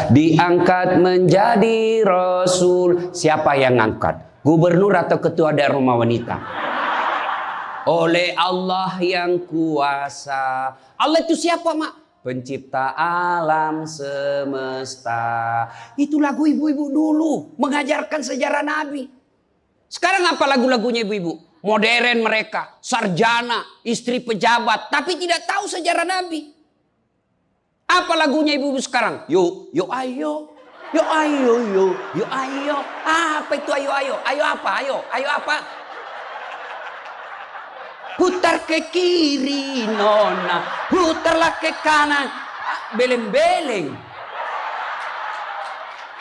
diangkat menjadi rasul. Siapa yang ngangkat? Gubernur atau ketua daerah rumah wanita? Oleh Allah yang kuasa. Allah itu siapa, Mak? Pencipta alam semesta. Itu lagu ibu-ibu dulu mengajarkan sejarah Nabi. Sekarang apa lagu-lagunya ibu-ibu? Modern mereka, sarjana, istri pejabat, tapi tidak tahu sejarah Nabi. Apa lagunya ibu-ibu sekarang? Yuk, yuk ayo. Yuk ayo, yuk ayo. Apa itu ayo ayo? Ayo apa? Ayo apa? Putar ke kiri nona, putarlah ke kanan, beleng-beleng.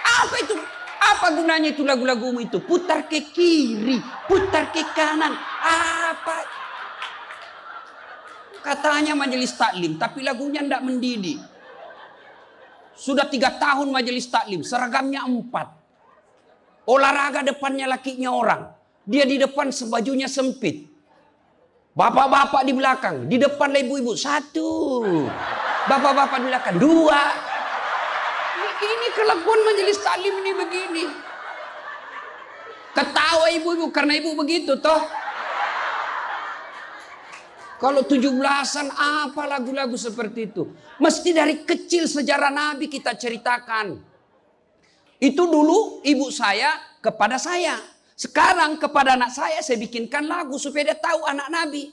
Apa itu? Apa gunanya itu lagu-lagumu itu? Putar ke kiri, putar ke kanan. Apa? Katanya majelis taklim, tapi lagunya tidak mendidik. Sudah 3 tahun majelis taklim, seragamnya 4. Olahraga depannya lakinya orang. Dia di depan sebajunya sempit. Bapak-bapak di belakang, di depan ibu-ibu 1. Bapak-bapak di belakang 2. Ini kelakuan majelis taklim ini begini. Ketawa ibu-ibu karena ibu begitu toh. Kalau 17-an apa lagu-lagu seperti itu? Mesti dari kecil sejarah Nabi kita ceritakan. Itu dulu ibu saya kepada saya. Sekarang kepada anak saya bikinkan lagu supaya dia tahu anak Nabi.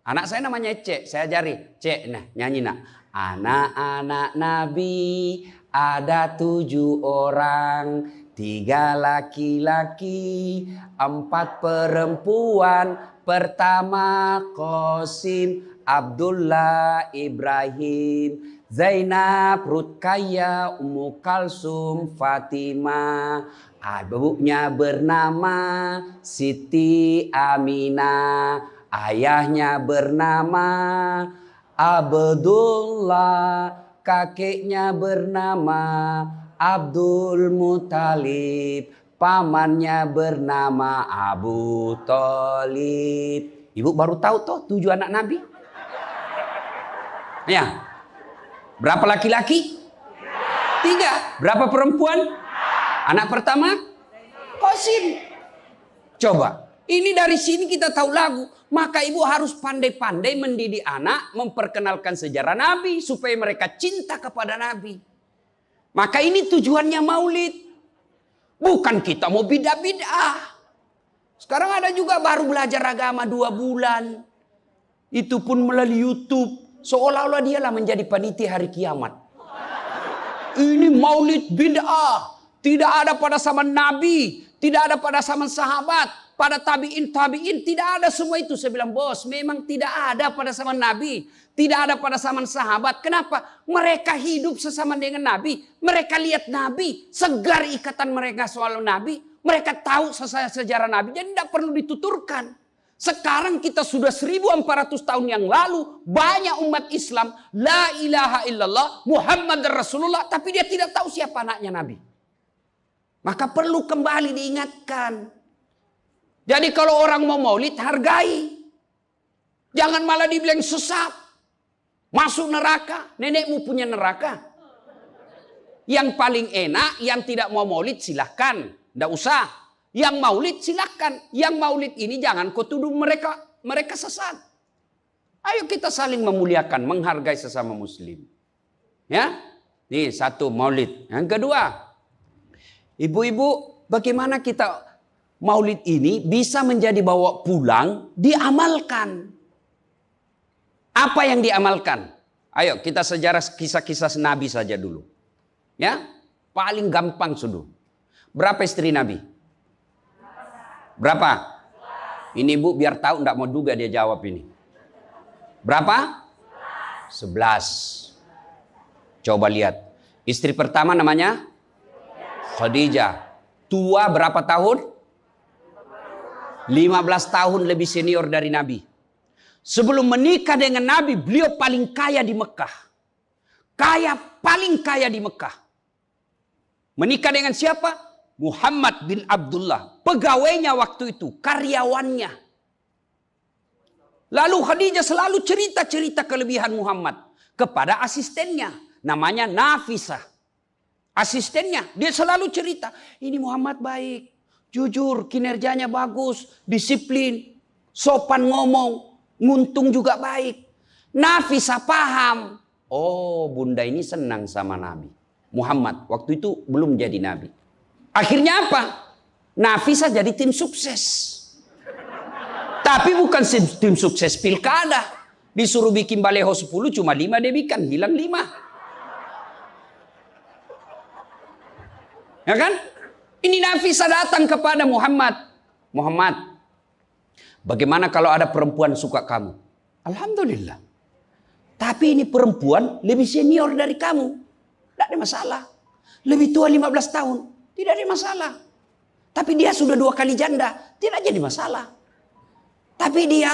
Anak saya namanya Cek, saya ajari. Cek, nah nyanyi nak. Anak-anak Nabi ada 7 orang, 3 laki-laki, 4 perempuan. Pertama Qasim, Abdullah, Ibrahim, Zainab, Rutkaya, Ummu Kalsum, Fatimah. Ibunya bernama Siti Aminah. Ayahnya bernama Abdullah. Kakeknya bernama Abdul Muthalib. Pamannya bernama Abu Thalib. Ibu baru tahu toh 7 anak Nabi? Ya. Berapa laki-laki? 3. Berapa perempuan? Anak pertama? Qasim. Coba. Ini dari sini kita tahu lagu. Maka ibu harus pandai-pandai mendidik anak. Memperkenalkan sejarah Nabi. Supaya mereka cinta kepada Nabi. Maka ini tujuannya maulid. Bukan kita mau bidah-bidah. Sekarang ada juga baru belajar agama 2 bulan. Itu pun melalui YouTube. Seolah-olah dialah menjadi panitia hari kiamat. Ini maulid bid'ah. Tidak ada pada zaman Nabi. Tidak ada pada zaman sahabat. Pada tabi'in, tidak ada semua itu. Saya bilang, bos, memang tidak ada pada zaman Nabi. Tidak ada pada zaman sahabat. Kenapa? Mereka hidup sesama dengan Nabi. Mereka lihat Nabi. Segar ikatan mereka soal Nabi. Mereka tahu sejarah Nabi. Jadi tidak perlu dituturkan. Sekarang kita sudah 1400 tahun yang lalu. Banyak umat Islam. La ilaha illallah. Muhammad Rasulullah. Tapi dia tidak tahu siapa anaknya Nabi. Maka perlu kembali diingatkan. Jadi kalau orang mau maulid, hargai. Jangan malah dibilang sesat. Masuk neraka. Nenekmu punya neraka. Yang paling enak, yang tidak mau maulid silahkan. Tidak usah. Yang maulid silahkan. Yang maulid ini jangan kau tuduh mereka sesat. Ayo kita saling memuliakan, menghargai sesama muslim. Ya, ini 1 maulid. Yang kedua, ibu-ibu, bagaimana kita maulid ini bisa menjadi bawa pulang, diamalkan. Apa yang diamalkan? Ayo kita sejarah kisah-kisah Nabi saja dulu. Ya, paling gampang sudah. Berapa istri Nabi? Berapa? Ini ibu biar tahu, enggak mau duga dia jawab ini. Berapa? 11. Coba lihat. Istri pertama namanya Khadijah. Tua berapa tahun? 15 tahun lebih senior dari Nabi. Sebelum menikah dengan Nabi, beliau paling kaya di Mekah. Paling kaya di Mekah. Menikah dengan siapa? Muhammad bin Abdullah. Pegawainya waktu itu, karyawannya. Lalu Khadijah selalu cerita-cerita kelebihan Muhammad kepada asistennya. Namanya Nafisah. asistennya. Dia selalu cerita, ini Muhammad baik, jujur, kinerjanya bagus, disiplin, sopan ngomong, nguntung juga baik. Nafisa paham. Oh, bunda ini senang sama Nabi Muhammad. Waktu itu belum jadi Nabi. Akhirnya apa? Nafisa jadi tim sukses. Tapi bukan tim sukses pilkada. Disuruh bikin baleho 10, cuma 5 dia bikin. Hilang 5. Ya kan? Ini Nafisa datang kepada Muhammad. Muhammad, bagaimana kalau ada perempuan suka kamu? Alhamdulillah. Tapi ini perempuan lebih senior dari kamu. Tidak ada masalah. Lebih tua 15 tahun. Tidak ada masalah. Tapi dia sudah 2 kali janda. Tidak jadi masalah. Tapi dia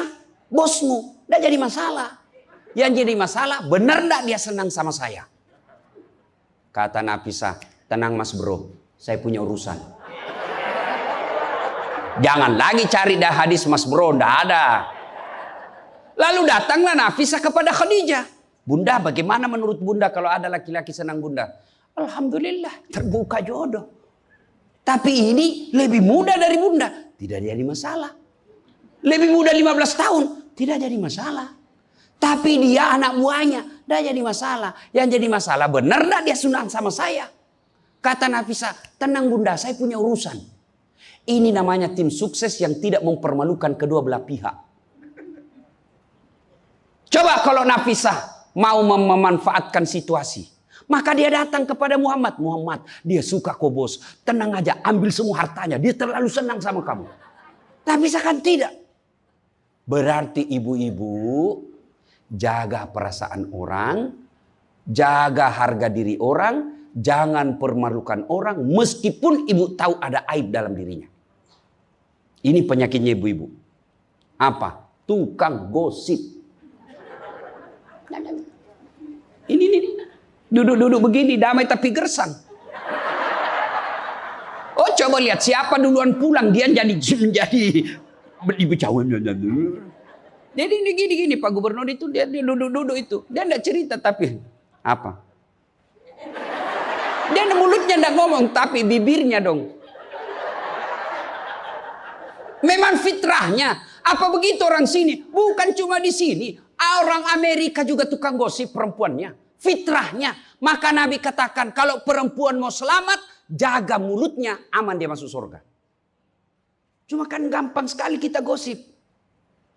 bosmu. Tidak jadi masalah. Yang jadi masalah, benar tidak dia senang sama saya? Kata Nafisa, tenang mas bro. Saya punya urusan. Jangan lagi cari dah hadis mas bro. Tidak ada. Lalu datanglah Nafisa kepada Khadijah. Bunda, bagaimana menurut bunda kalau ada laki-laki senang bunda? Alhamdulillah, terbuka jodoh. Tapi ini lebih muda dari bunda. Tidak jadi masalah. Lebih muda 15 tahun. Tidak jadi masalah. Tapi dia anak buahnya. Tidak jadi masalah. Yang jadi masalah, benar tidak dia senang sama saya? Kata Nafisa, tenang bunda, saya punya urusan. Ini namanya tim sukses yang tidak mempermalukan kedua belah pihak. Coba kalau Nafisa mau memanfaatkan situasi. Maka dia datang kepada Muhammad. Muhammad, dia suka kok bos. Tenang aja, ambil semua hartanya. Dia terlalu senang sama kamu. Nafisa kan tidak. Berarti ibu-ibu jaga perasaan orang. Jaga harga diri orang. Jangan permalukan orang. Meskipun ibu tahu ada aib dalam dirinya. Ini penyakitnya ibu-ibu. Apa? Tukang gosip. Ini. Duduk-duduk begini, damai tapi gersang. Oh, coba lihat siapa duluan pulang, dia jadi dibicauan. Jadi gini Pak Gubernur itu dia duduk-duduk itu. Dia enggak cerita tapi apa? Dia mulutnya enggak ngomong tapi bibirnya dong. Memang fitrahnya. Apa begitu orang sini? Bukan cuma di sini. Orang Amerika juga tukang gosip perempuannya. Fitrahnya. Maka Nabi katakan kalau perempuan mau selamat, jaga mulutnya, aman dia masuk surga. Cuma kan gampang sekali kita gosip.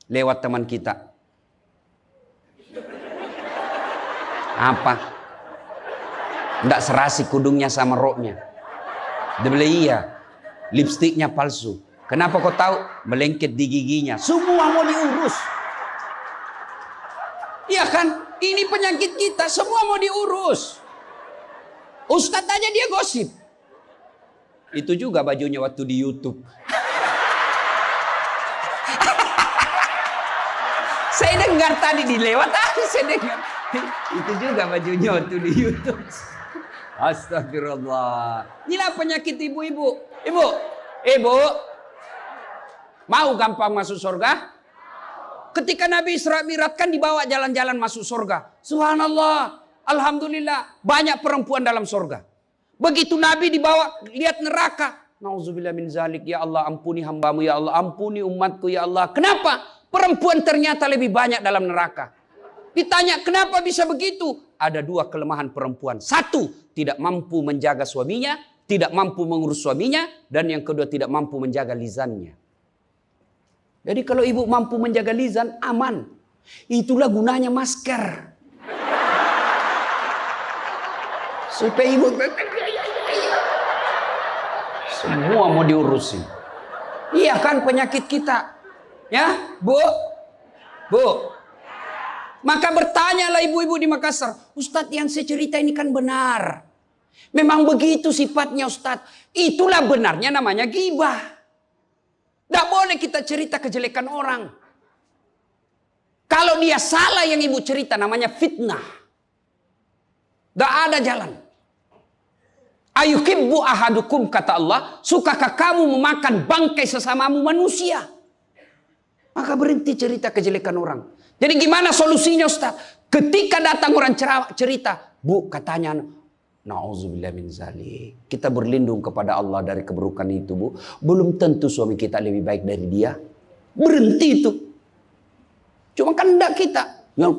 Lewat teman kita. Apa? Nggak serasi kudungnya sama roknya. Dia bilang iya. Lipstiknya palsu. Kenapa kau tahu? Melengket di giginya. Semua mau diurus. Iya kan? Ini penyakit kita. Semua mau diurus. Ustadz aja dia gosip. Itu juga bajunya waktu di YouTube. Saya dengar tadi dilewat tadi. Saya dengar. Itu juga bajunya waktu di YouTube. Astagfirullah. Inilah penyakit ibu-ibu. Ibu. Mau gampang masuk surga? Ketika Nabi Isra Mi'raj kan dibawa jalan-jalan masuk surga. Subhanallah. Alhamdulillah. Banyak perempuan dalam surga. Begitu Nabi dibawa lihat neraka. Nauzubillah min zalik. Ya Allah ampuni hambamu. Ya Allah ampuni umatku. Ya Allah. Kenapa? Perempuan ternyata lebih banyak dalam neraka. Ditanya kenapa bisa begitu? Ada 2 kelemahan perempuan. 1. Tidak mampu menjaga suaminya. Tidak mampu mengurus suaminya. Dan yang kedua tidak mampu menjaga lisannya. Jadi kalau ibu mampu menjaga lisan, aman. Itulah gunanya masker. Supaya ibu semua mau diurusin. Iya kan penyakit kita. Ya, Bu. Maka bertanyalah ibu-ibu di Makassar. Ustadz yang saya cerita ini kan benar. Memang begitu sifatnya Ustadz. Itulah benarnya namanya ghibah. Tidak boleh kita cerita kejelekan orang. Kalau dia salah yang ibu cerita namanya fitnah. Tidak ada jalan. Ayuhibbu ahadukum kata Allah. Sukakah kamu memakan bangkai sesamamu manusia? Maka berhenti cerita kejelekan orang. Jadi gimana solusinya Ustaz? Ketika datang orang cerita. Bu katanya Nauzubillah min zalik. Kita berlindung kepada Allah dari keburukan itu, Bu. Belum tentu suami kita lebih baik dari dia. Berhenti itu. Cuma kan enggak kita. Yang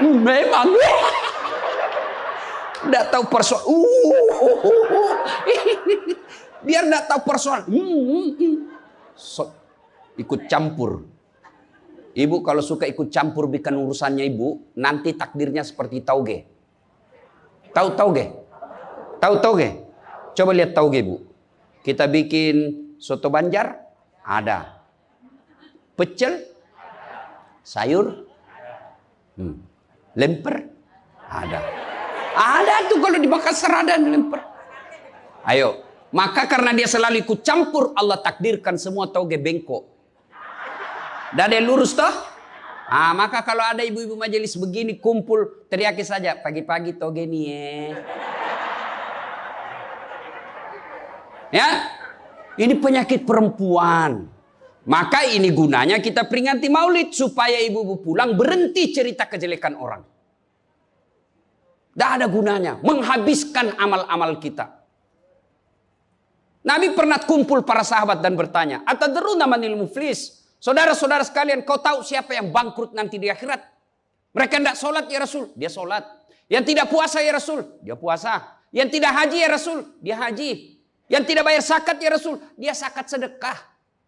memang enggak tahu persoalan. Biar enggak tahu persoalan. Ikut campur. Ibu kalau suka ikut campur bikin urusannya ibu, nanti takdirnya seperti tauge. Tahu tauge? Tahu tauge? Coba lihat tauge, Bu. Kita bikin soto Banjar, ada. Pecel, sayur, lemper, ada. Ada tuh kalau di Makassar ada lemper. Ayo, maka karena dia selalu ikut campur, Allah takdirkan semua tauge bengkok. Dah ada yang lurus toh? Maka kalau ada ibu-ibu majelis begini kumpul, teriaki saja pagi-pagi toge nih ya. Ini penyakit perempuan. Maka ini gunanya kita peringati Maulid supaya ibu-ibu pulang berhenti cerita kejelekan orang. Tidak ada gunanya menghabiskan amal-amal kita. Nabi pernah kumpul para sahabat dan bertanya, "Atadruna manil muflis?" Saudara-saudara sekalian, kau tahu siapa yang bangkrut nanti di akhirat? Mereka tidak sholat ya Rasul, dia sholat. Yang tidak puasa ya Rasul, dia puasa. Yang tidak haji ya Rasul, dia haji. Yang tidak bayar zakat ya Rasul, dia zakat sedekah.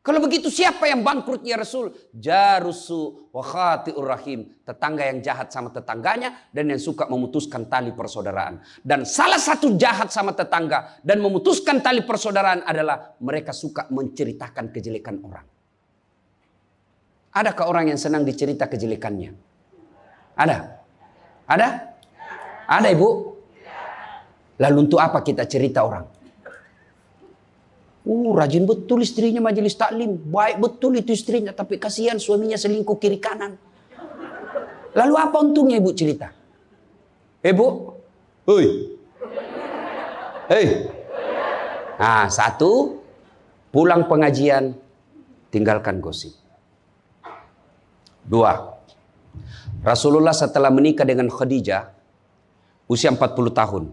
Kalau begitu siapa yang bangkrut ya Rasul? Jarusu wa khati'ur rahim. Tetangga yang jahat sama tetangganya dan yang suka memutuskan tali persaudaraan. Dan salah satu jahat sama tetangga dan memutuskan tali persaudaraan adalah mereka suka menceritakan kejelekan orang. Adakah orang yang senang dicerita kejelekannya? Ada? Ada? Ada ibu? Lalu untuk apa kita cerita orang? Rajin betul istrinya majelis taklim. Baik betul itu istrinya. Tapi kasihan suaminya selingkuh kiri kanan. Lalu apa untungnya ibu cerita? Bu? Hei. Hei. Satu. Pulang pengajian. Tinggalkan gosip. 2. Rasulullah setelah menikah dengan Khadijah usia 40 tahun.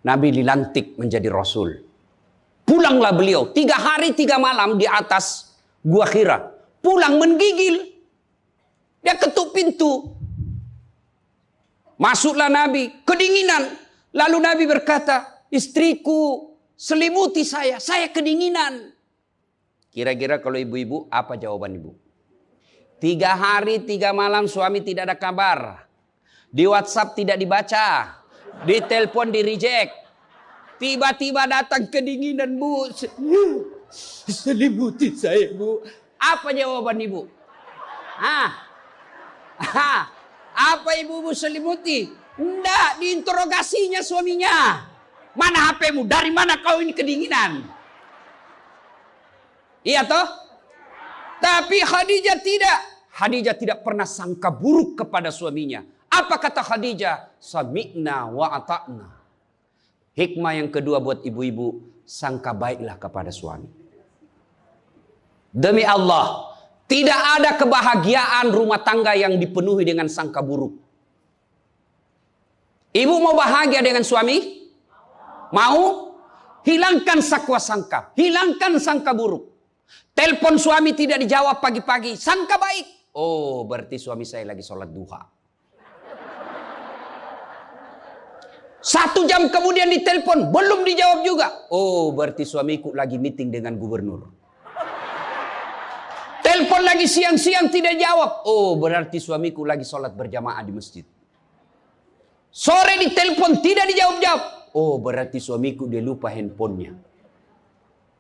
Nabi dilantik menjadi Rasul. Pulanglah beliau 3 hari 3 malam di atas Gua Hira. Pulang menggigil. Dia ketuk pintu. Masuklah Nabi. Kedinginan. Lalu Nabi berkata, istriku selimuti saya kedinginan. Kira-kira kalau ibu-ibu apa jawaban ibu? 3 hari 3 malam suami tidak ada kabar. Di WhatsApp tidak dibaca. Di telepon di reject. Tiba-tiba datang kedinginan, Bu. Selimuti saya, Bu. Apa jawaban ibu? Apa ibu selimuti? Enggak, diinterogasinya suaminya. Mana HP-mu? Dari mana kau ini kedinginan? Iya toh? Tapi Khadijah tidak. Khadijah tidak pernah sangka buruk kepada suaminya. Apa kata Khadijah? Sami'na wa ata'na. Hikmah yang kedua buat ibu-ibu, sangka baiklah kepada suami. Demi Allah, tidak ada kebahagiaan rumah tangga yang dipenuhi dengan sangka buruk. Ibu mau bahagia dengan suami? Mau? Hilangkan sakwa sangka, hilangkan sangka buruk. Telepon suami tidak dijawab pagi-pagi, sangka baik. Oh, berarti suami saya lagi sholat duha. 1 jam kemudian ditelepon, belum dijawab juga. Oh, berarti suamiku lagi meeting dengan gubernur. Telepon lagi siang-siang tidak jawab. Oh, berarti suamiku lagi sholat berjamaah di masjid. Sore ditelepon tidak dijawab-jawab. Oh, berarti suamiku dia lupa handphonenya.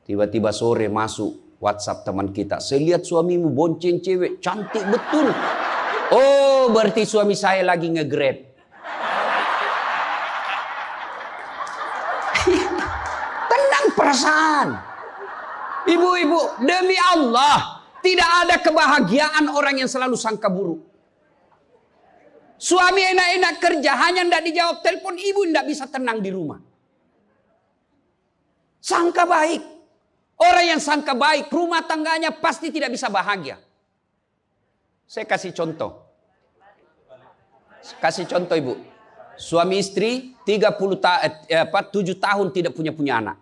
Tiba-tiba sore masuk WhatsApp teman kita. Saya lihat suamimu bonceng cewek. Cantik betul. Oh, berarti suami saya lagi nge-grab. Tenang perasaan. Ibu-ibu, demi Allah. Tidak ada kebahagiaan orang yang selalu sangka buruk. Suami enak-enak kerja. Hanya tidak dijawab telepon. Ibu tidak bisa tenang di rumah. Sangka baik. Orang yang sangka baik, rumah tangganya pasti tidak bisa bahagia. Saya kasih contoh. Kasih contoh ibu. Suami istri 7 tahun tidak punya anak.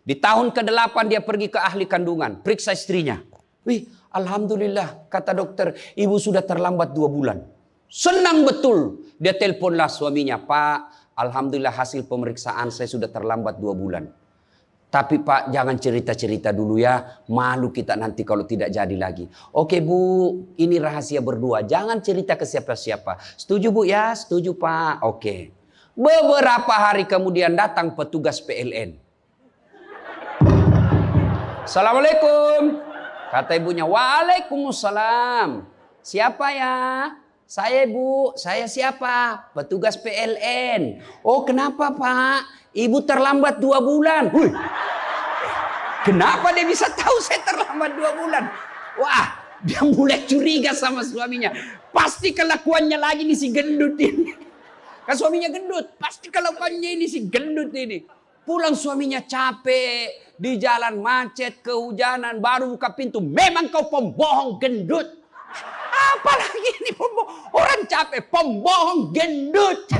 Di tahun ke-8 dia pergi ke ahli kandungan, periksa istrinya. Wih, alhamdulillah, kata dokter, ibu sudah terlambat 2 bulan. Senang betul. Dia teleponlah suaminya, Pak, alhamdulillah hasil pemeriksaan saya sudah terlambat 2 bulan. Tapi Pak, jangan cerita-cerita dulu ya. Malu kita nanti kalau tidak jadi lagi. Oke Bu, ini rahasia berdua. Jangan cerita ke siapa-siapa. Setuju Bu ya? Setuju Pak. Oke. Beberapa hari kemudian datang petugas PLN. Assalamualaikum. Kata ibunya, Waalaikumsalam. Siapa ya? Saya Bu. Saya siapa? Petugas PLN. Oh kenapa Pak? Ibu terlambat 2 bulan. Hui. Kenapa dia bisa tahu saya terlambat 2 bulan? Wah, dia mulai curiga sama suaminya. Pasti kelakuannya lagi nih si gendut ini. Kan suaminya gendut. Pasti kelakuannya ini si gendut ini. Pulang suaminya capek. Di jalan macet, kehujanan, baru buka pintu. Memang kau pembohong gendut. Apalagi ini pembohong. Orang capek, pembohong gendut.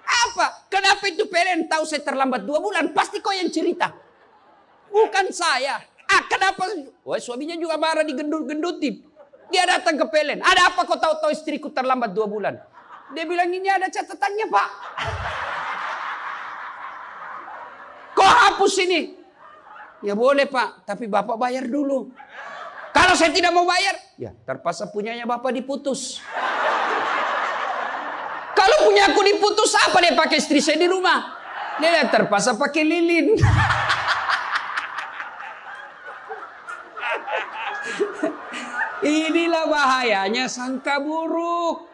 Apa? Kenapa itu PLN tahu saya terlambat 2 bulan? Pasti kau yang cerita. Bukan saya. Kenapa? Wah, suaminya juga marah digendut-gendutin. Dia datang ke PLN. Ada apa kau tahu istriku terlambat 2 bulan? Dia bilang ini ada catatannya Pak. Kau hapus ini. Ya boleh Pak. Tapi Bapak bayar dulu. Kalau saya tidak mau bayar. Ya terpaksa punyanya Bapak diputus. Kalau punya aku diputus, apa dia pakai istri saya di rumah? Dia terpaksa pakai lilin. Inilah bahayanya sangka buruk.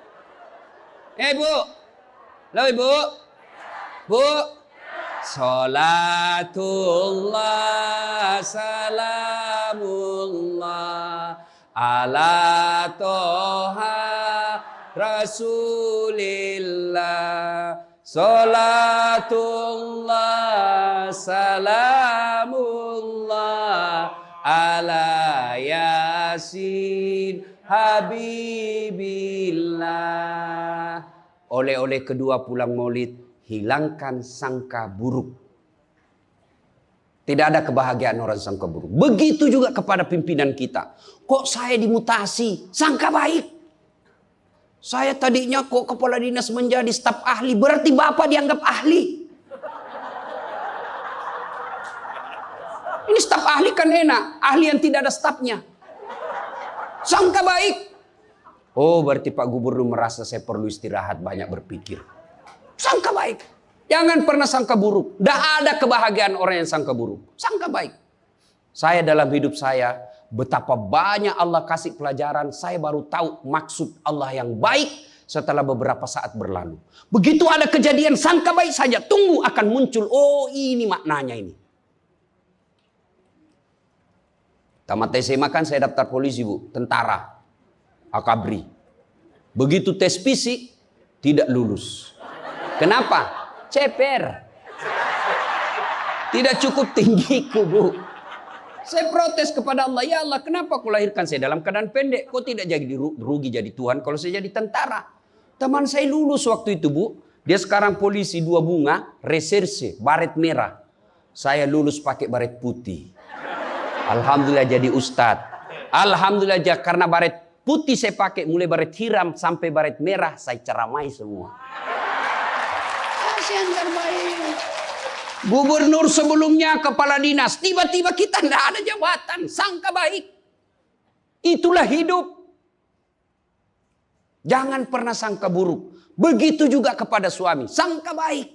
Bu. Halo Ibu. Bu. Salatullah salamullah ala toha Rasulillah. Salatullah salamullah ala yasin habibillah. Oleh-oleh kedua pulang maulid, hilangkan sangka buruk. Tidak ada kebahagiaan orang sangka buruk. Begitu juga kepada pimpinan kita. Kok saya dimutasi? Sangka baik. Saya tadinya kok kepala dinas menjadi staf ahli. Berarti Bapak dianggap ahli. Ini staf ahli kan enak. Ahli yang tidak ada stafnya. Sangka baik. Oh berarti Pak Gubernur merasa saya perlu istirahat, banyak berpikir. Sangka baik. Jangan pernah sangka buruk. Tidak ada kebahagiaan orang yang sangka buruk. Sangka baik. Saya dalam hidup saya, betapa banyak Allah kasih pelajaran. Saya baru tahu maksud Allah yang baik setelah beberapa saat berlalu. Begitu ada kejadian, sangka baik saja. Tunggu akan muncul. Oh ini maknanya ini. Tamat SMA kan saya daftar polisi Bu. Tentara. Akabri. Begitu tes fisik, tidak lulus. Kenapa? Ceper. Tidak cukup tinggiku Bu. Saya protes kepada Allah. Ya Allah, kenapa kau lahirkan saya dalam keadaan pendek? Kau tidak jadi rugi jadi Tuhan kalau saya jadi tentara. Teman saya lulus waktu itu Bu. Dia sekarang polisi 2 bunga, reserse, baret merah. Saya lulus pakai baret putih. Alhamdulillah jadi ustadz. Alhamdulillah karena baret putih saya pakai, mulai baret hiram sampai baret merah, saya ceramai semua. Yang terbaik. Gubernur sebelumnya, kepala dinas, tiba-tiba kita tidak ada jabatan, sangka baik. Itulah hidup. Jangan pernah sangka buruk. Begitu juga kepada suami, sangka baik.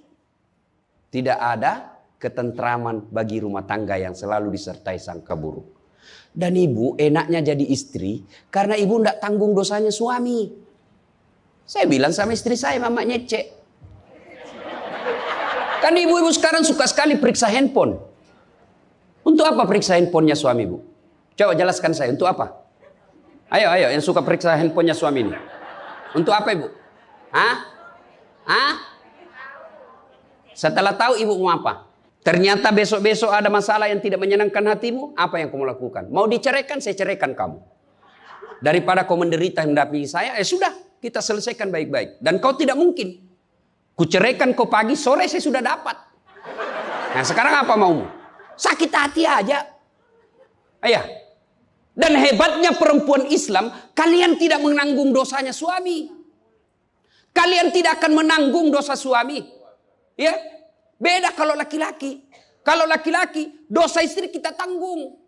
Tidak ada ketentraman bagi rumah tangga yang selalu disertai sangka buruk. Dan ibu enaknya jadi istri karena ibu tidak tanggung dosanya suami. Saya bilang sama istri saya, Mama nyecek. Kan ibu-ibu sekarang suka sekali periksa handphone. Untuk apa periksa handphonenya suami Bu? Coba jelaskan saya, untuk apa? Ayo yang suka periksa handphonenya suami ini. Untuk apa Ibu? Setelah tahu ibu mau apa? Ternyata besok-besok ada masalah yang tidak menyenangkan hatimu, apa yang kamu lakukan? Mau diceraikan, saya ceraikan kamu. Daripada kau menderita mendampingi saya, sudah, kita selesaikan baik-baik. Dan kau tidak mungkin Kuceraikan kau pagi, sore saya sudah dapat. Nah sekarang apa maumu? Sakit hati aja. Ayah. Dan hebatnya perempuan Islam, kalian tidak menanggung dosanya suami. Kalian tidak akan menanggung dosa suami. Ya, beda kalau laki-laki. Kalau laki-laki, dosa istri kita tanggung.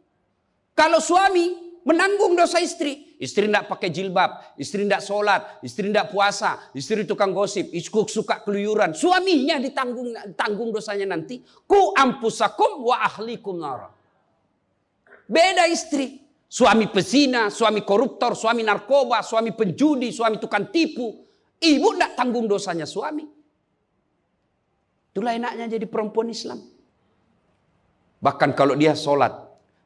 Kalau suami menanggung dosa istri. Istri tidak pakai jilbab, istri tidak sholat, istri tidak puasa, istri tukang gosip, istri suka keluyuran. Suaminya ditanggung dosanya nanti. Ku ampusakum wa ahlikum nara. Beda istri. Suami pezina, suami koruptor, suami narkoba, suami penjudi, suami tukang tipu. Ibu tidak tanggung dosanya suami. Itulah enaknya jadi perempuan Islam. Bahkan kalau dia sholat,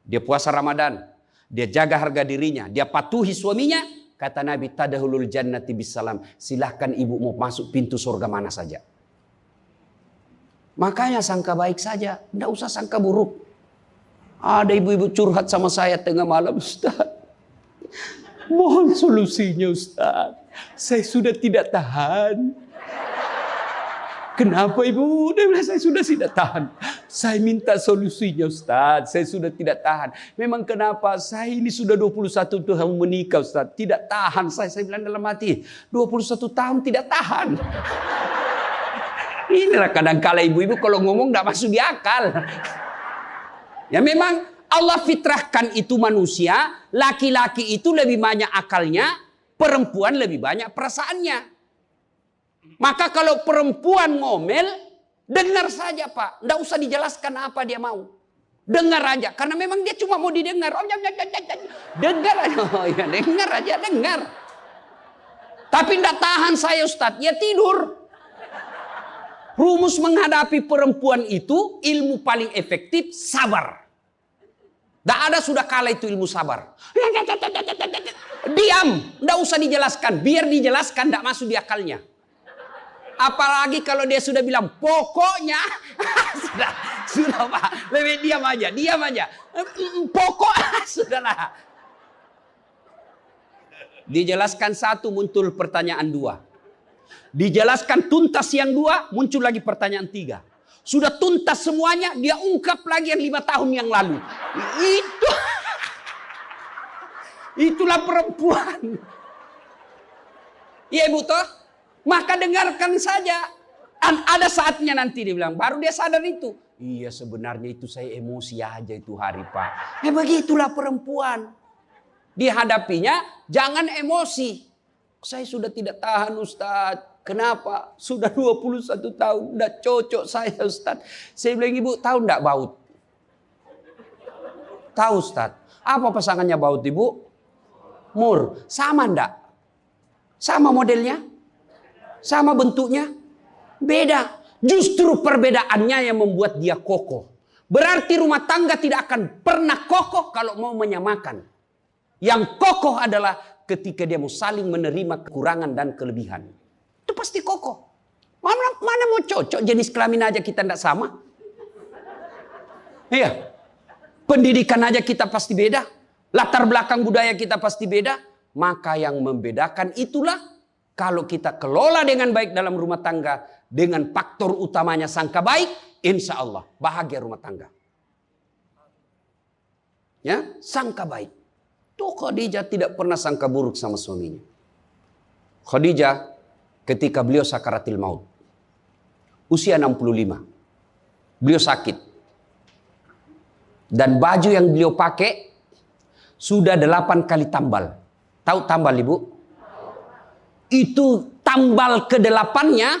dia puasa Ramadan, dia jaga harga dirinya, dia patuhi suaminya. Kata Nabi, tadahulul jannati bisalam. Silahkan ibu mau masuk pintu surga mana saja. Makanya sangka baik saja, tidak usah sangka buruk. Ada ibu-ibu curhat sama saya tengah malam, Ustaz. Mohon solusinya Ustaz. Saya sudah tidak tahan. Kenapa ibu? Dia bilang saya sudah tidak tahan. Saya minta solusinya Ustaz. Saya sudah tidak tahan. Memang kenapa? Saya ini sudah 21 tahun menikah Ustaz. Tidak tahan. Saya bilang dalam hati. 21 tahun tidak tahan. Inilah kadang-kala ibu-ibu kalau ngomong tidak masuk di akal. Ya memang Allah fitrahkan itu manusia, laki-laki itu lebih banyak akalnya, perempuan lebih banyak perasaannya. Maka kalau perempuan ngomel, dengar saja Pak, tidak usah dijelaskan apa dia mau. Dengar aja, karena memang dia cuma mau didengar. Dengar aja, oh, ya, dengar aja, dengar. Tapi tidak tahan saya Ustadz, ya tidur. Rumus menghadapi perempuan itu, ilmu paling efektif, sabar. Tidak ada sudah kalah itu ilmu sabar. Diam, tidak usah dijelaskan. Biar dijelaskan, tidak masuk di akalnya. Apalagi kalau dia sudah bilang, pokoknya. sudah Pak, lebih diam aja. Pokok, sudahlah. Dijelaskan satu, muncul pertanyaan dua. Dijelaskan tuntas yang dua, muncul lagi pertanyaan tiga. Sudah tuntas semuanya, dia ungkap lagi yang 5 tahun yang lalu. Itulah perempuan. Iya ibu toh? Maka dengarkan saja. Ada saatnya nanti dia bilang, baru dia sadar itu. Iya sebenarnya itu saya emosi aja itu hari Pak. Begitulah perempuan. Dihadapinya jangan emosi. Saya sudah tidak tahan Ustadz. Kenapa? Sudah 21 tahun. Udah cocok saya Ustadz. Saya bilang ibu tahu enggak baut? Tahu Ustadz. Apa pasangannya baut ibu? Mur. Sama enggak? Sama modelnya? Sama bentuknya? Beda. Justru perbedaannya yang membuat dia kokoh. Berarti rumah tangga tidak akan pernah kokoh kalau mau menyamakan. Yang kokoh adalah ketika dia mau saling menerima kekurangan dan kelebihan. Itu pasti kokoh. Mana mau cocok jenis kelamin aja kita tidak sama. Iya. Pendidikan aja kita pasti beda. Latar belakang budaya kita pasti beda. Maka yang membedakan itulah kalau kita kelola dengan baik dalam rumah tangga. Dengan faktor utamanya sangka baik. Insya Allah bahagia rumah tangga. Ya, sangka baik. Tuh Khadijah tidak pernah sangka buruk sama suaminya. Khadijah ketika beliau sakaratil maut. Usia 65. Beliau sakit. Dan baju yang beliau pakai sudah 8 kali tambal. Tahu tambal ibu? Itu tambal ke-8-nya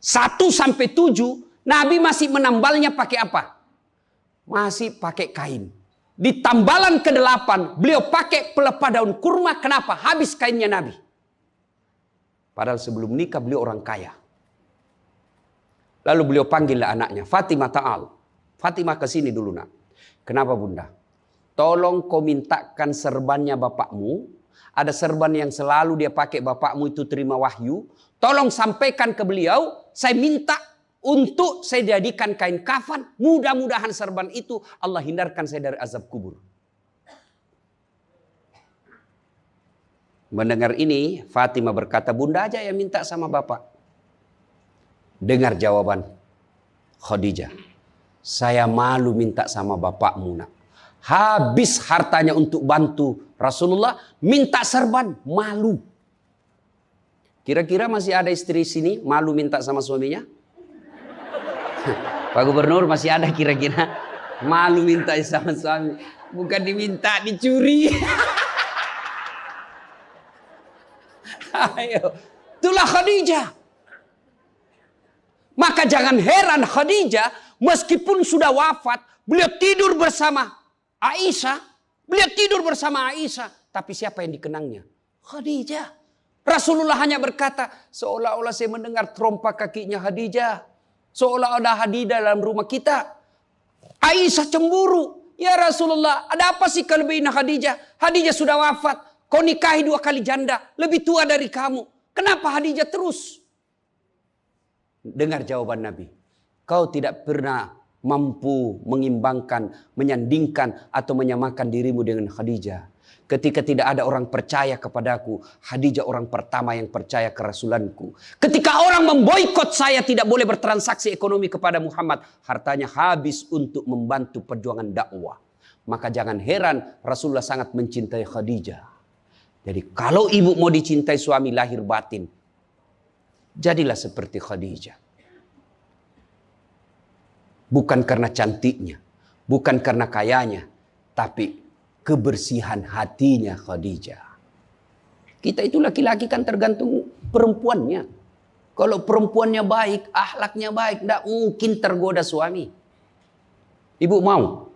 1 sampai 7. Nabi masih menambalnya pakai apa? Masih pakai kain. Di tambalan ke-8 beliau pakai pelepah daun kurma. Kenapa? Habis kainnya Nabi. Padahal sebelum nikah beliau orang kaya. Lalu beliau panggillah anaknya. Fatimah ta'al. Fatimah ke sini dulu nak. Kenapa bunda? Tolong kau mintakan serbannya bapakmu. Ada serban yang selalu dia pakai bapakmu itu terima wahyu. Tolong sampaikan ke beliau. Saya minta untuk saya jadikan kain kafan. Mudah-mudahan serban itu Allah hindarkan saya dari azab kubur. Mendengar ini, Fatimah berkata, bunda aja yang minta sama bapak. Dengar jawaban Khadijah. Saya malu minta sama bapakmu, nak. Habis hartanya untuk bantu Rasulullah, minta serban, malu. Kira-kira masih ada istri sini malu minta sama suaminya? Pak Gubernur, masih ada kira-kira malu minta sama suami? Bukan diminta, dicuri. Ayo, itulah Khadijah. Maka jangan heran Khadijah meskipun sudah wafat, beliau tidur bersama Aisyah. Beliau tidur bersama Aisyah. Tapi siapa yang dikenangnya? Khadijah. Rasulullah hanya berkata, seolah-olah saya mendengar trompa kakinya Khadijah. Seolah ada Khadijah dalam rumah kita. Aisyah cemburu. Ya Rasulullah, ada apa sih kelebihan Khadijah? Khadijah sudah wafat. Kau nikahi 2 kali janda. Lebih tua dari kamu. Kenapa Khadijah terus? Dengar jawaban Nabi. Kau tidak pernah mampu mengimbangkan, menyandingkan atau menyamakan dirimu dengan Khadijah. Ketika tidak ada orang percaya kepadaku, Khadijah orang pertama yang percaya ke Rasulanku. Ketika orang memboikot saya tidak boleh bertransaksi ekonomi kepada Muhammad, hartanya habis untuk membantu perjuangan dakwah. Maka jangan heran Rasulullah sangat mencintai Khadijah. Jadi kalau ibu mau dicintai suami lahir batin, jadilah seperti Khadijah. Bukan karena cantiknya, bukan karena kayanya, tapi kebersihan hatinya Khadijah. Kita itu laki-laki kan tergantung perempuannya. Kalau perempuannya baik, akhlaknya baik, tidak mungkin tergoda suami. Ibu mau?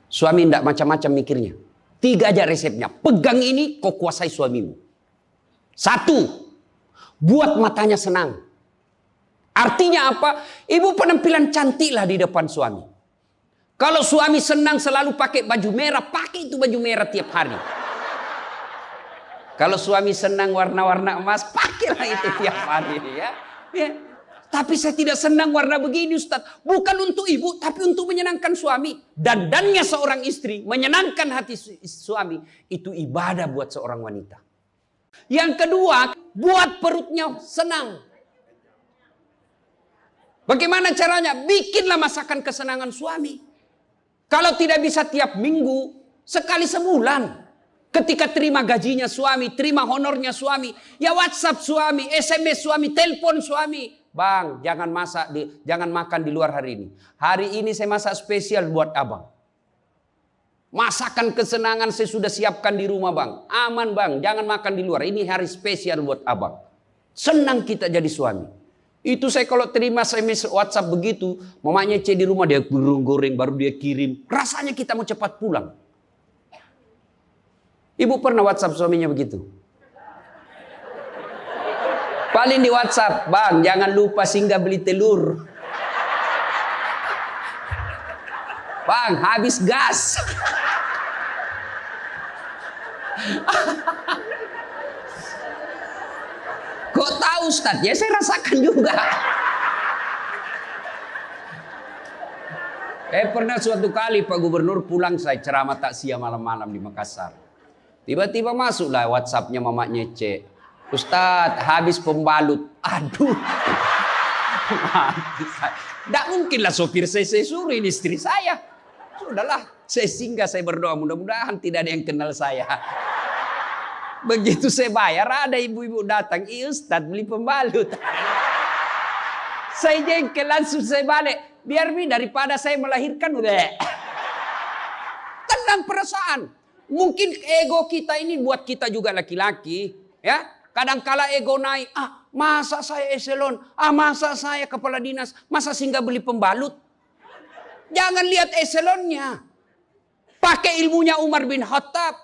Suami tidak macam-macam mikirnya. 3 aja resepnya. Pegang ini, kau kuasai suamimu. 1, buat matanya senang. Artinya apa? Ibu penampilan cantiklah di depan suami. Kalau suami senang selalu pakai baju merah, pakai itu baju merah tiap hari. Kalau suami senang warna-warna emas, pakailah itu tiap hari. Ya. Tapi saya tidak senang warna begini, Ustaz. Bukan untuk ibu, tapi untuk menyenangkan suami. Dandannya seorang istri, menyenangkan hati suami. Itu ibadah buat seorang wanita. Yang kedua, buat perutnya senang. Bagaimana caranya? Bikinlah masakan kesenangan suami. Kalau tidak bisa tiap minggu, sekali sebulan. Ketika terima gajinya suami, terima honornya suami, ya WhatsApp suami, SMS suami, telepon suami. Bang, jangan makan di luar hari ini. Hari ini saya masak spesial buat abang. Masakan kesenangan saya sudah siapkan di rumah bang. Aman bang, jangan makan di luar. Ini hari spesial buat abang. Senang kita jadi suami. Itu saya kalau terima SMS WhatsApp begitu, mamanya C di rumah dia goreng baru dia kirim. Rasanya kita mau cepat pulang. Ibu pernah WhatsApp suaminya begitu? Paling di WhatsApp, bang jangan lupa singgah beli telur. Bang habis gas. Kok tahu Ustaz? Ya saya rasakan juga. Pernah suatu kali Pak Gubernur pulang saya ceramah takziah malam-malam di Makassar. Tiba-tiba masuklah WhatsApp-nya mamanya C. Ustaz, habis pembalut. Aduh. Tidak mungkinlah sopir saya suruh ini istri saya. Sudahlah, saya singgah, saya berdoa mudah-mudahan tidak ada yang kenal saya. Begitu saya bayar, ada ibu-ibu datang. Ustaz beli pembalut. Saya jengkel langsung saya balik. Biar daripada saya melahirkan. Tenang perasaan. Mungkin ego kita ini buat kita juga laki-laki. Ya, kadangkala ego naik. Masa saya eselon? Masa saya kepala dinas? Masa singgah beli pembalut? Jangan lihat eselonnya. Pakai ilmunya Umar bin Khattab.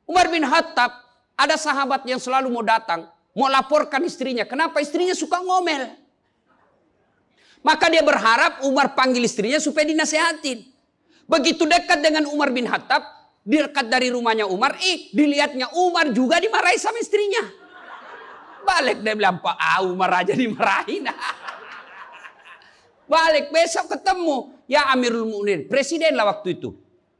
Umar bin Khattab. Ada sahabat yang selalu mau datang, mau laporkan istrinya. Kenapa istrinya suka ngomel? Maka dia berharap Umar panggil istrinya supaya dinasehatin. Begitu dekat dengan Umar bin Khattab, dekat dari rumahnya Umar, dilihatnya Umar juga dimarahi sama istrinya. Balik dia bilang, Pak Umar aja dimarahin. Balik besok ketemu, ya Amirul Mukminin, presiden lah waktu itu.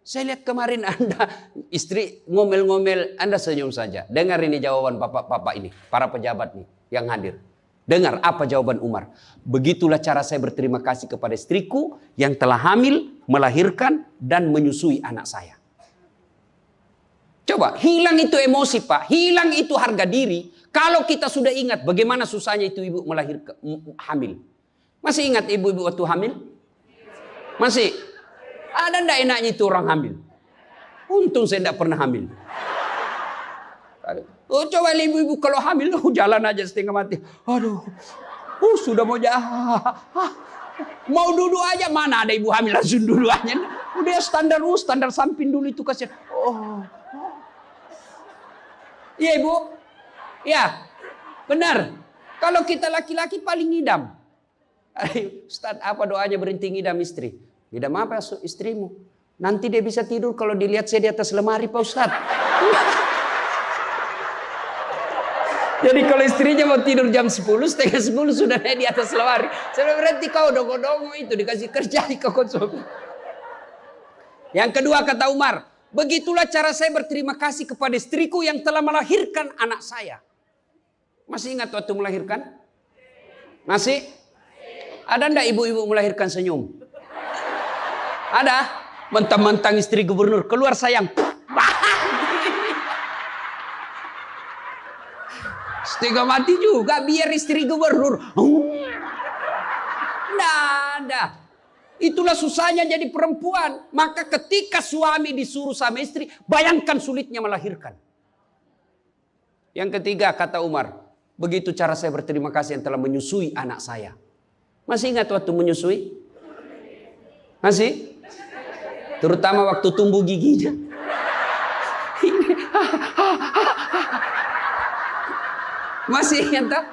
Saya lihat kemarin Anda istri ngomel-ngomel, Anda senyum saja. Dengar ini jawaban bapak-bapak ini, para pejabat nih yang hadir. Dengar apa jawaban Umar. Begitulah cara saya berterima kasih kepada istriku yang telah hamil, melahirkan, dan menyusui anak saya. Coba, hilang itu emosi Pak, hilang itu harga diri. Kalau kita sudah ingat bagaimana susahnya itu ibu melahirkan, hamil. Masih ingat ibu-ibu waktu hamil? Masih? Ada ndak enaknya itu orang hamil? Untung saya tidak pernah hamil. Oh, coba ibu-ibu kalau hamil, jalan aja setengah mati. Aduh, sudah mau mau duduk aja, mana ada ibu hamil langsung duduk aja. Udah standar samping dulu itu kasihan. Iya ibu, ya benar. Kalau kita laki-laki paling ngidam. Ustaz, apa doanya berhenti ngidam istri? Ngidam apa istrimu? Nanti dia bisa tidur kalau dilihat saya di atas lemari Pak Ustaz. Jadi kalau istrinya mau tidur jam 10, setengah 10 sudah di atas lemari. Saya berhenti kau dongo-dongo itu dikasih kerja di konsum. Yang kedua kata Umar, begitulah cara saya berterima kasih kepada istriku yang telah melahirkan anak saya. Masih ingat waktu melahirkan? Masih? Ada ndak ibu-ibu melahirkan senyum? Ada? Mentang-mentang istri gubernur keluar sayang. Setengah mati juga biar istri gubernur. Nggak ada. Itulah susahnya jadi perempuan. Maka ketika suami disuruh sama istri, bayangkan sulitnya melahirkan. Yang ketiga kata Umar, begitu cara saya berterima kasih yang telah menyusui anak saya. Masih ingat waktu menyusui? Masih? Terutama waktu tumbuh giginya. Masih ingat tak?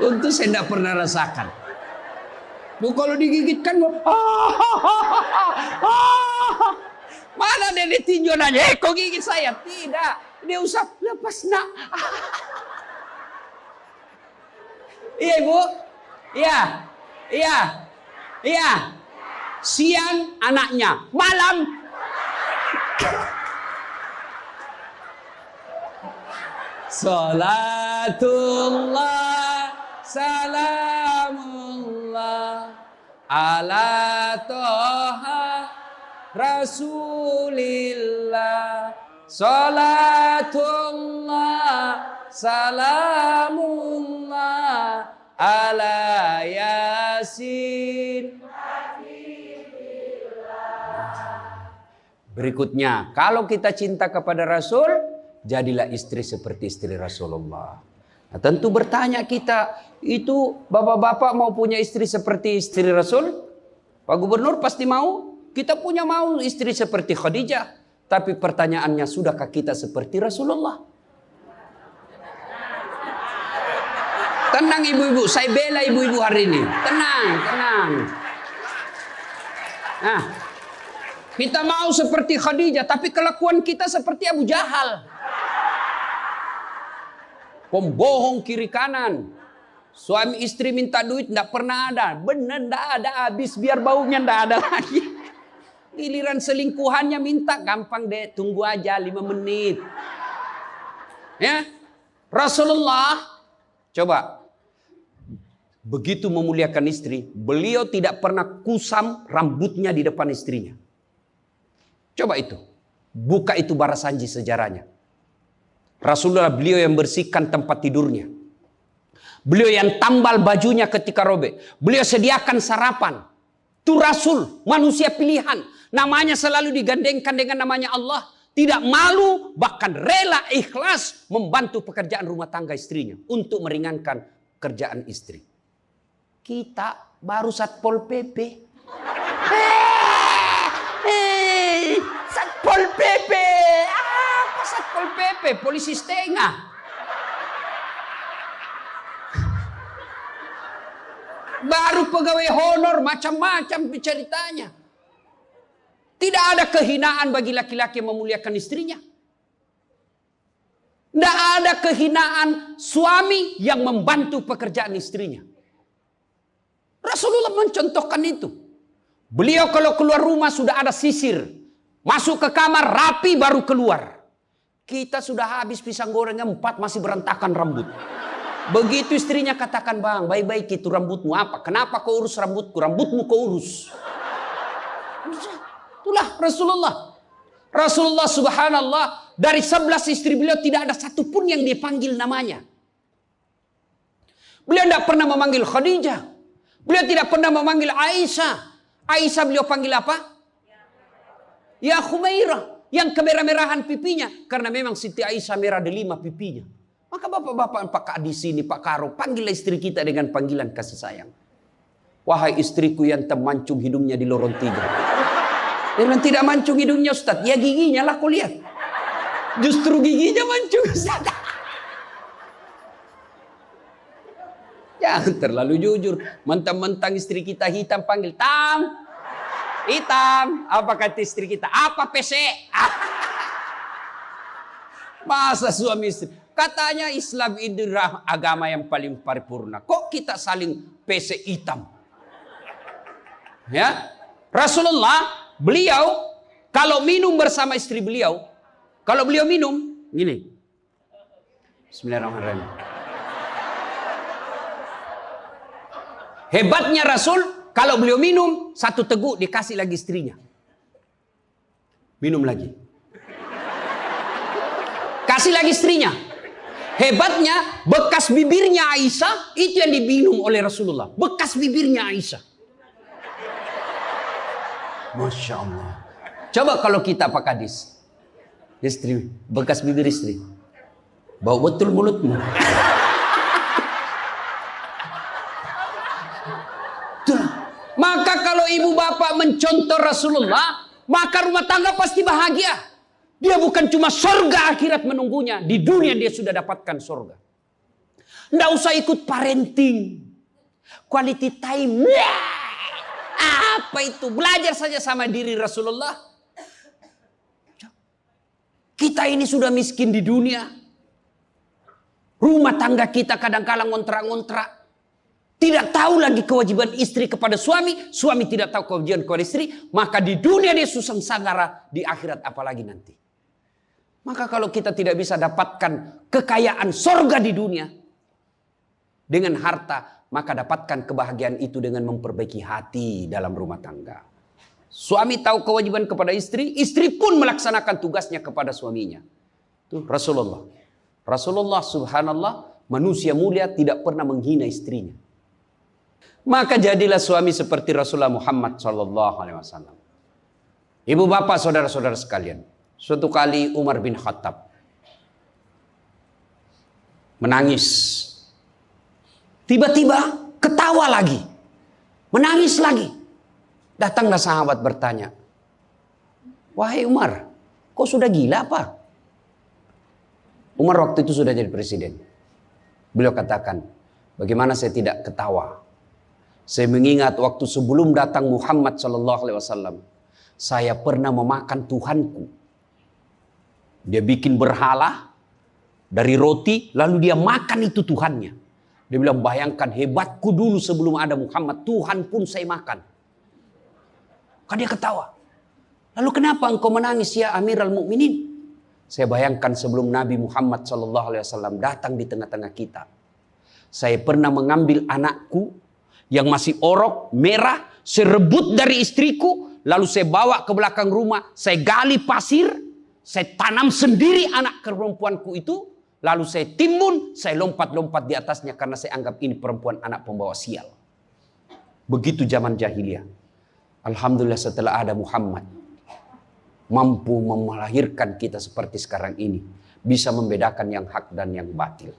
Untuk saya tidak pernah rasakan. Bu kalau digigit kan mana dia ditinjau nanya, kok gigit saya? Tidak, dia usap, lepas nak. Iya ibu, iya. Siang anaknya, malam. Salatullah, salamullah, ala toha Rasulillah. Salatullah, salamullah, ala yasin. Berikutnya, kalau kita cinta kepada Rasul, jadilah istri seperti istri Rasulullah. Nah, tentu bertanya kita, itu bapak-bapak mau punya istri seperti istri Rasul? Pak Gubernur pasti mau. Kita punya mau istri seperti Khadijah. Tapi pertanyaannya, sudahkah kita seperti Rasulullah? Tenang ibu-ibu, saya bela ibu-ibu hari ini. Tenang. Nah, kita mau seperti Khadijah, tapi kelakuan kita seperti Abu Jahal. Pembohong kiri kanan. Suami istri minta duit tidak pernah ada. Benar tidak ada, habis biar baunya tidak ada lagi. Giliran selingkuhannya minta, gampang deh, tunggu aja 5 menit. Ya, Rasulullah coba begitu memuliakan istri, beliau tidak pernah kusam rambutnya di depan istrinya. Coba itu, buka itu Barasanji sejarahnya. Rasulullah beliau yang bersihkan tempat tidurnya. Beliau yang tambal bajunya ketika robek. Beliau sediakan sarapan. Itu Rasul, manusia pilihan. Namanya selalu digandengkan dengan namanya Allah. Tidak malu, bahkan rela ikhlas membantu pekerjaan rumah tangga istrinya. Untuk meringankan kerjaan istri. Kita baru Satpol PP. Satpol PP. Apa Satpol PP? Polisi setengah. Baru pegawai honor macam-macam ceritanya. Tidak ada kehinaan bagi laki-laki yang memuliakan istrinya. Tidak ada kehinaan suami yang membantu pekerjaan istrinya. Rasulullah mencontohkan itu. Beliau kalau keluar rumah sudah ada sisir. Masuk ke kamar rapi baru keluar. Kita sudah habis pisang gorengnya 4 masih berantakan rambut. Begitu istrinya katakan, bang, baik-baik itu rambutmu apa? Kenapa kau urus rambutku? Rambutmu kau urus. Itulah Rasulullah. Rasulullah subhanallah, dari 11 istri beliau tidak ada satupun yang dia panggil namanya. Beliau tidak pernah memanggil Khadijah. Beliau tidak pernah memanggil Aisyah. Aisyah beliau panggil apa? Ya Khumairah. Yang kemerah-merahan pipinya. Karena memang Siti Aisyah merah delima pipinya. Maka bapak-bapak Pak Kak di sini, Pak Karo, panggillah istri kita dengan panggilan kasih sayang. Wahai istriku yang termancung hidungnya di lorong 3. Dengan tidak mancung hidungnya Ustaz. Ya giginya lah kau lihat. Justru giginya mancung Ustaz. Jangan terlalu jujur. Mentang-mentang istri kita hitam panggil Tam. Hitam. Apa kata istri kita? Apa PC? Masa suami istri. Katanya Islam itu agama yang paling paripurna. Kok kita saling PC hitam? Ya. Rasulullah, beliau kalau minum bersama istri beliau, kalau beliau minum gini. Bismillahirrahmanirrahim. Hebatnya Rasul, kalau beliau minum, 1 teguk dikasih lagi istrinya. Minum lagi. Kasih lagi istrinya. Hebatnya, bekas bibirnya Aisyah, itu yang diminum oleh Rasulullah. Bekas bibirnya Aisyah. Masya Allah. Coba kalau kita Pak Kadis. Istri, bekas bibir istri. Bau betul mulutmu. Maka kalau ibu bapak mencontoh Rasulullah, maka rumah tangga pasti bahagia. Dia bukan cuma surga akhirat menunggunya. Di dunia dia sudah dapatkan surga. Nggak usah ikut parenting. Quality time. Apa itu? Belajar saja sama diri Rasulullah. Kita ini sudah miskin di dunia. Rumah tangga kita kadang-kala ngontrak-ngontrak. Tidak tahu lagi kewajiban istri kepada suami. Suami tidak tahu kewajiban kepada istri. Maka di dunia dia susah sanggara. Di akhirat apalagi nanti. Maka kalau kita tidak bisa dapatkan kekayaan sorga di dunia. Dengan harta. Maka dapatkan kebahagiaan itu dengan memperbaiki hati dalam rumah tangga. Suami tahu kewajiban kepada istri. Istri pun melaksanakan tugasnya kepada suaminya. Itu Rasulullah. Rasulullah subhanallah. Manusia mulia tidak pernah menghina istrinya. Maka jadilah suami seperti Rasulullah Muhammad SAW. Ibu bapak saudara-saudara sekalian. Suatu kali Umar bin Khattab menangis. Tiba-tiba ketawa lagi. Menangis lagi. Datanglah sahabat bertanya. Wahai Umar, kok sudah gila apa? Umar waktu itu sudah jadi presiden. Beliau katakan, bagaimana saya tidak ketawa? Saya mengingat waktu sebelum datang Muhammad SAW. Saya pernah memakan Tuhanku. Dia bikin berhala dari roti, lalu dia makan itu Tuhannya. Dia bilang, bayangkan hebatku dulu sebelum ada Muhammad. Tuhan pun saya makan. Kan dia ketawa. Lalu kenapa engkau menangis ya Amirul Mukminin? Saya bayangkan sebelum Nabi Muhammad SAW datang di tengah-tengah kita. Saya pernah mengambil anakku yang masih orok, merah. Saya rebut dari istriku. Lalu saya bawa ke belakang rumah. Saya gali pasir. Saya tanam sendiri anak perempuanku itu. Lalu saya timbun, saya lompat-lompat di atasnya karena saya anggap ini perempuan anak pembawa sial. Begitu zaman jahiliyah. Alhamdulillah setelah ada Muhammad. Mampu melahirkan kita seperti sekarang ini. Bisa membedakan yang hak dan yang batil.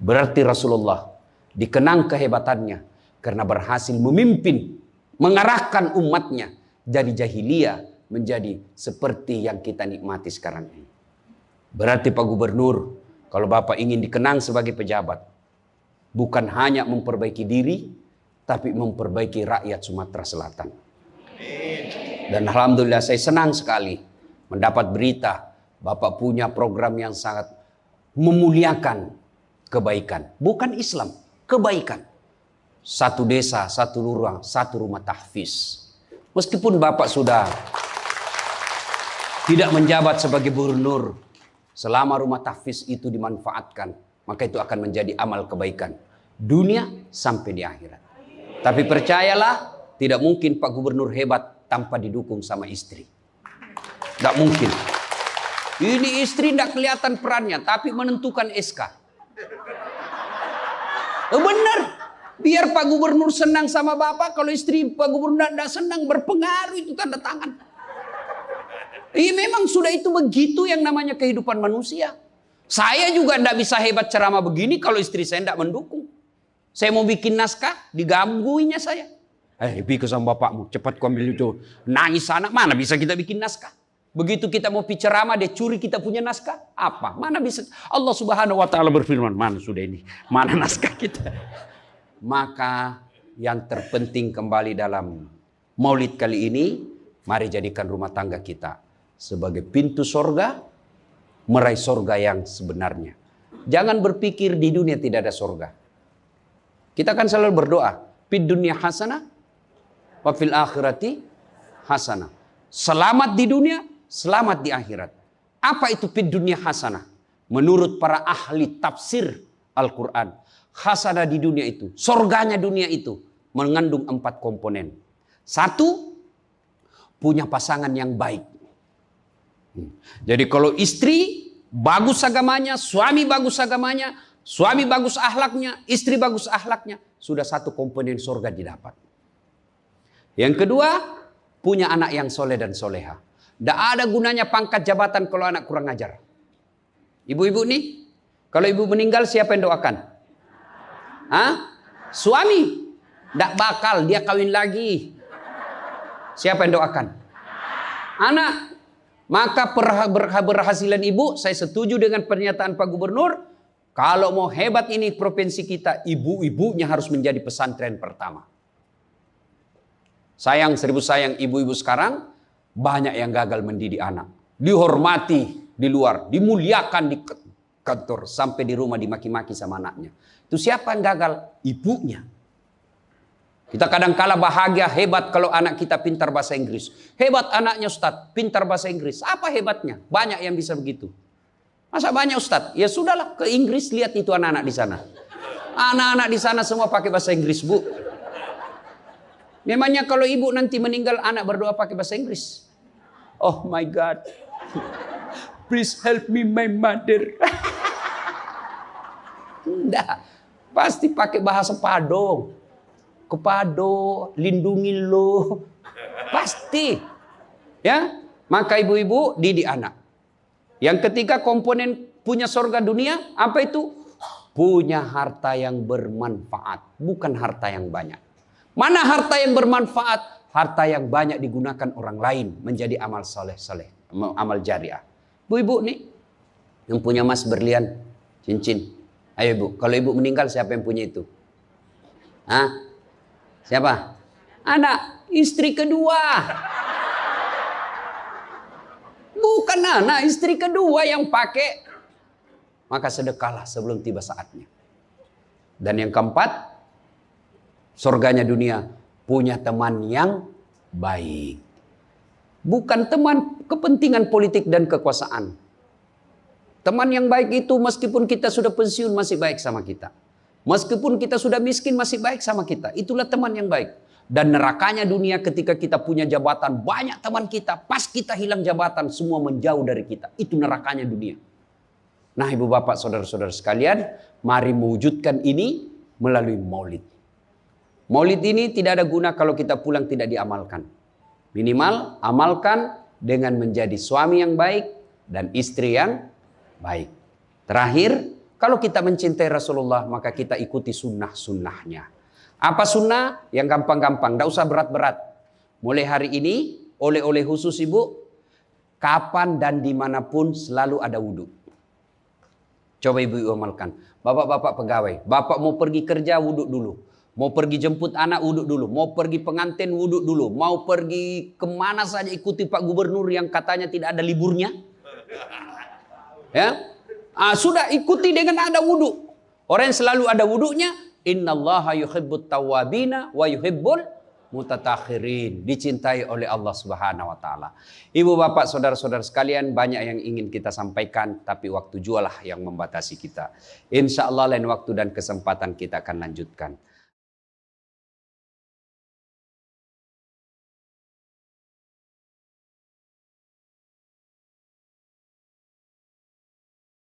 Berarti Rasulullah dikenang kehebatannya. Karena berhasil memimpin, mengarahkan umatnya. Dari jahiliyah menjadi seperti yang kita nikmati sekarang ini. Berarti Pak Gubernur, kalau Bapak ingin dikenang sebagai pejabat, bukan hanya memperbaiki diri, tapi memperbaiki rakyat Sumatera Selatan. Dan Alhamdulillah saya senang sekali mendapat berita Bapak punya program yang sangat memuliakan kebaikan. Bukan Islam, kebaikan. Satu desa, satu lurah, satu rumah tahfiz. Meskipun Bapak sudah tidak menjabat sebagai gubernur, Selama rumah tahfiz itu dimanfaatkan, maka itu akan menjadi amal kebaikan dunia sampai di akhirat. Tapi percayalah, tidak mungkin Pak Gubernur hebat tanpa didukung sama istri. Tidak mungkin. Ini istri tidak kelihatan perannya, tapi menentukan SK. Benar. Biar Pak Gubernur senang sama Bapak, kalau istri Pak Gubernur tidak senang, berpengaruh itu tanda tangan. Iya, memang sudah itu begitu yang namanya kehidupan manusia. Saya juga tidak bisa hebat ceramah begini kalau istri saya tidak mendukung. Saya mau bikin naskah, digangguinya saya. Pergi sama bapakmu, cepat kau ambil itu. Nangis sana, mana bisa kita bikin naskah? Begitu kita mau ceramah, dia curi kita punya naskah. Apa? Mana bisa? Allah Subhanahu wa Ta'ala berfirman, mana sudah ini? Mana naskah kita? Maka yang terpenting kembali dalam maulid kali ini, mari jadikan rumah tangga kita sebagai pintu sorga, meraih sorga yang sebenarnya. Jangan berpikir di dunia tidak ada sorga. Kita kan selalu berdoa, fid dunya hasanah, wa fil akhirati hasanah. Selamat di dunia, selamat di akhirat. Apa itu fid dunya hasanah? Menurut para ahli tafsir Al-Quran, hasanah di dunia itu, sorganya dunia itu mengandung 4 komponen. 1, punya pasangan yang baik. Jadi kalau istri bagus agamanya, suami bagus agamanya, suami bagus akhlaknya, istri bagus akhlaknya, sudah 1 komponen sorga didapat. Yang kedua, punya anak yang soleh dan soleha. Tidak ada gunanya pangkat jabatan kalau anak kurang ajar. Ibu-ibu nih, kalau ibu meninggal siapa yang doakan? Hah? Suami. Tidak bakal, dia kawin lagi. Siapa yang doakan? Anak. Maka berhasilan ibu, saya setuju dengan pernyataan Pak Gubernur. Kalau mau hebat ini provinsi kita, ibu-ibunya harus menjadi pesantren pertama. Sayang, seribu sayang, ibu-ibu sekarang banyak yang gagal mendidik anak. Dihormati di luar, dimuliakan di kantor, sampai di rumah dimaki-maki sama anaknya. Itu siapa yang gagal? Ibunya. Kita kadang-kala bahagia, hebat kalau anak kita pintar bahasa Inggris. Hebat anaknya Ustadz, pintar bahasa Inggris. Apa hebatnya? Banyak yang bisa begitu. Masa banyak Ustadz? Ya sudahlah, ke Inggris lihat itu anak-anak di sana. Anak-anak di sana semua pakai bahasa Inggris, Bu. Memangnya kalau ibu nanti meninggal, anak berdoa pakai bahasa Inggris? Oh my God. Please help me my mother. Enggak. Pasti pakai bahasa Pado. Kepado, lindungi lo. Pasti. Ya, maka ibu-ibu didik anak. Yang ketiga komponen punya surga dunia, apa itu? Punya harta yang bermanfaat, bukan harta yang banyak. Mana harta yang bermanfaat? Harta yang banyak digunakan orang lain menjadi amal soleh-soleh, amal jariah. Bu-ibu nih, yang punya emas berlian, cincin. Ayo ibu, kalau ibu meninggal siapa yang punya itu? Hah? Siapa? Anak, istri kedua. Bukan anak, istri kedua yang pakai. Maka sedekahlah sebelum tiba saatnya. Dan yang keempat, surganya dunia, punya teman yang baik. Bukan teman kepentingan politik dan kekuasaan. Teman yang baik itu meskipun kita sudah pensiun masih baik sama kita. Meskipun kita sudah miskin masih baik sama kita. Itulah teman yang baik. Dan nerakanya dunia ketika kita punya jabatan. Banyak teman kita. Pas kita hilang jabatan semua menjauh dari kita. Itu nerakanya dunia. Nah ibu bapak saudara-saudara sekalian. Mari mewujudkan ini melalui maulid. Maulid ini tidak ada guna kalau kita pulang tidak diamalkan. Minimal amalkan dengan menjadi suami yang baik. Dan istri yang baik. Terakhir. Kalau kita mencintai Rasulullah, maka kita ikuti sunnah-sunnahnya. Apa sunnah? Yang gampang-gampang, tidak usah berat-berat. Mulai hari ini, oleh-oleh khusus ibu, kapan dan dimanapun selalu ada wudhu. Coba ibu amalkan. Bapak-bapak pegawai, bapak mau pergi kerja, wudhu dulu. Mau pergi jemput anak, wudhu dulu. Mau pergi pengantin, wudhu dulu. Mau pergi kemana saja ikuti Pak Gubernur yang katanya tidak ada liburnya. Ya. Sudah ikuti dengan ada wudhu. Orang yang selalu ada wudhunya, innallaha yuhibbut tawwabina wa yuhibbul Mutatakhirin, dicintai oleh Allah Subhanahu wa taala. Ibu bapak saudara-saudara sekalian, banyak yang ingin kita sampaikan tapi waktu jualah yang membatasi kita. Insya Allah lain waktu dan kesempatan kita akan lanjutkan.